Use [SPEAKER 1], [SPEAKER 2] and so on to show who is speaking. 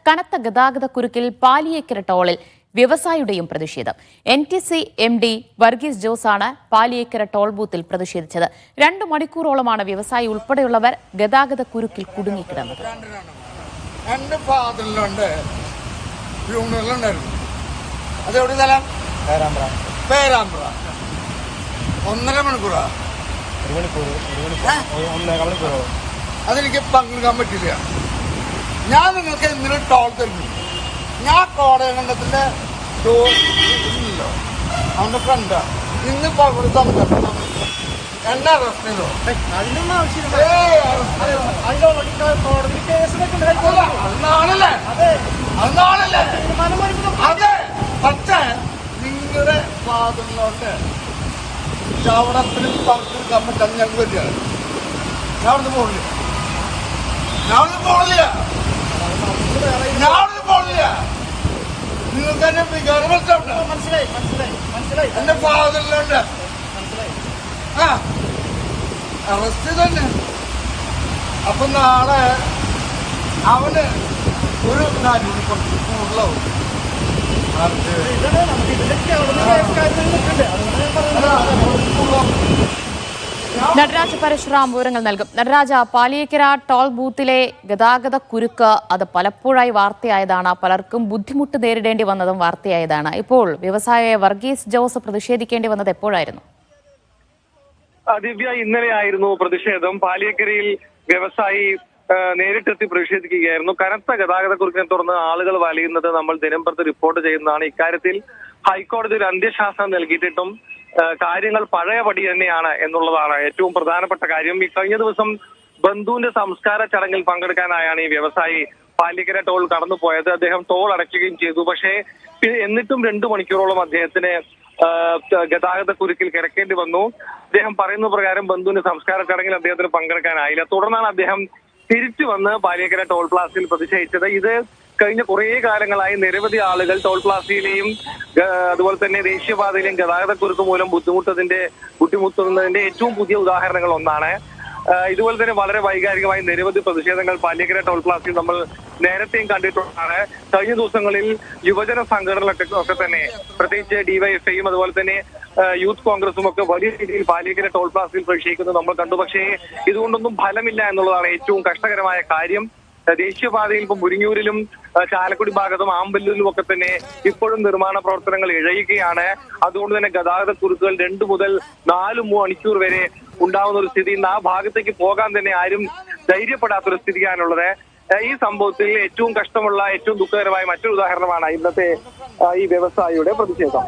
[SPEAKER 1] കനത്ത ഗതാഗത കുരുക്കിൽ പാലിയേക്കര ടോളിൽ വ്യവസായിയുടെയും പ്രതിഷേധം. NTC MD വർഗീസ് ജോസാണ് പാലിയേക്കര ടോൾ ബൂത്തിൽ പ്രതിഷേധിച്ചത്. 2 മണിക്കൂറോളമാണ് വ്യവസായി ഉൾപ്പെടെയുള്ളവർ ഗതാഗത കുരുക്കിൽ കുടുങ്ങിക്കിടന്നത്.
[SPEAKER 2] അതെനിക്ക് പങ്കെടുക്കാൻ പറ്റില്ല. ഞാൻ നിങ്ങൾക്ക് എന്തിനും ടോൾ തരുന്നു. ഞാൻ കോടയങ്കണ്ടത്തിന്റെ ഇല്ലല്ലോ, അവന്റെ ഫ്രണ്ടാ. ഇന്നിപ്പോ അവിടെ സംഘടന എന്നെ അറസ്റ്റ് ചെയ്തോ? അതെ, പക്ഷേ നിങ്ങളുടെ വാദങ്ങളിലോട്ട് ചവടത്തിൽ പങ്കെടുക്കാൻ പറ്റാൻ ഞങ്ങൾക്ക് പറ്റിയാണ്. ഞാൻ അവിടുന്ന് പോണില്ല. നിങ്ങൾക്ക് എന്നെ വികാരം മനസ്സിലായി. എന്റെ ഫാദറിലുണ്ട് അറസ്റ്റ് തന്നെ. അപ്പൊ നാളെ അവന് ഒരു കാര്യം കുറച്ച് കൂടുതലാവും.
[SPEAKER 1] നടരാജ പരശുറാം വിവരങ്ങൾ നൽകും. നടരാജ, പാലിയേക്കര ടോൾ ബൂത്തിലെ ഗതാഗത കുരുക്ക് അത് പലപ്പോഴായി വാർത്തയായതാണ്. പലർക്കും ബുദ്ധിമുട്ട് നേരിടേണ്ടി വന്നതും വാർത്തയായതാണ്. ഇപ്പോൾ വ്യവസായ വർഗീസ് ജോസ് പ്രതിഷേധിക്കേണ്ടി വന്നത് എപ്പോഴായിരുന്നു?
[SPEAKER 3] ദിവ്യ, ഇന്നലെയായിരുന്നു പ്രതിഷേധം. പാലിയേക്കരയിൽ വ്യവസായി നേരിട്ടെത്തി പ്രതിഷേധിക്കുകയായിരുന്നു. കനത്ത ഗതാഗത കുരുക്കിനെ തുടർന്ന് ആളുകൾ വലയുന്നത് നമ്മൾ ദിനംപ്രതി റിപ്പോർട്ട് ചെയ്യുന്നതാണ്. ഇക്കാര്യത്തിൽ ഹൈക്കോടതി ഒരു അന്ത്യശാസനം നൽകിയിട്ടും കാര്യങ്ങൾ പഴയപടി തന്നെയാണ് എന്നുള്ളതാണ് ഏറ്റവും പ്രധാനപ്പെട്ട കാര്യം. ഈ കഴിഞ്ഞ ദിവസം ബന്ധുവിന്റെ സംസ്കാര ചടങ്ങിൽ പങ്കെടുക്കാനായാണ് ഈ വ്യവസായി പാലിയേക്കര ടോൾ കടന്നുപോയത്. അദ്ദേഹം ടോൾ അടയ്ക്കുകയും ചെയ്തു. പക്ഷേ എന്നിട്ടും 2 മണിക്കൂറോളം അദ്ദേഹത്തിന് ഗതാഗത കുരുക്കിൽ കിടക്കേണ്ടി വന്നു. അദ്ദേഹം പറയുന്ന പ്രകാരം ബന്ധുവിന്റെ സംസ്കാര ചടങ്ങിൽ അദ്ദേഹത്തിന് പങ്കെടുക്കാനായില്ല. തുടർന്നാണ് അദ്ദേഹം തിരിച്ചു വന്ന് പാലിയേക്കര ടോൾ പ്ലാസയിൽ പ്രതിഷേധിച്ചത്. ഇത് കഴിഞ്ഞ കുറേ കാലങ്ങളായി നിരവധി ആളുകൾ ടോൾ പ്ലാസയിലെയും അതുപോലെ തന്നെ ദേശീയപാതയിലെയും ഗതാഗത കുരുക്ക് മൂലം ബുദ്ധിമുട്ടുന്നതിന്റെ ഏറ്റവും പുതിയ ഉദാഹരണങ്ങൾ ഒന്നാണ്. ഇതുപോലെ തന്നെ വളരെ വൈകാരികമായി നിരവധി പ്രതിഷേധങ്ങൾ പാലിയേക്കര ടോൾ പ്ലാസയിൽ നമ്മൾ നേരത്തെയും കണ്ടിട്ടുള്ളതാണ്. കഴിഞ്ഞ ദിവസങ്ങളിൽ യുവജന സംഘടനകളൊക്കെ തന്നെ, പ്രത്യേകിച്ച് ഡിവൈഎഫ്ഐയും അതുപോലെ തന്നെ യൂത്ത് കോൺഗ്രസും ഒക്കെ വലിയ രീതിയിൽ പാലിയേക്കര ടോൾ പ്ലാസയിൽ പ്രതിഷേധിക്കുന്നത് നമ്മൾ കണ്ടു. പക്ഷേ ഇതുകൊണ്ടൊന്നും ഫലമില്ല എന്നുള്ളതാണ് ഏറ്റവും കഷ്ടകരമായ കാര്യം. ദേശീയപാതയിൽ ഇപ്പം മുരിങ്ങൂരിലും ചാലക്കുടി ഭാഗത്തും ആമ്പല്ലൂരിലും ഒക്കെ തന്നെ ഇപ്പോഴും നിർമ്മാണ പ്രവർത്തനങ്ങൾ ഇഴയുകയാണ്. അതുകൊണ്ട് തന്നെ ഗതാഗത കുരുക്കുകൾ 2 മുതൽ 4 മണിക്കൂർ വരെ ഉണ്ടാവുന്ന ഒരു സ്ഥിതി. ഇന്ന് ആ ഭാഗത്തേക്ക് പോകാൻ തന്നെ ആരും ധൈര്യപ്പെടാത്തൊരു സ്ഥിതിയാണുള്ളത്. ഈ സംഭവത്തിൽ ഏറ്റവും കഷ്ടമുള്ള, ഏറ്റവും ദുഃഖകരമായ മറ്റൊരു ഉദാഹരണമാണ് ഇന്നത്തെ ഈ വ്യവസായിയുടെ പ്രതിഷേധം.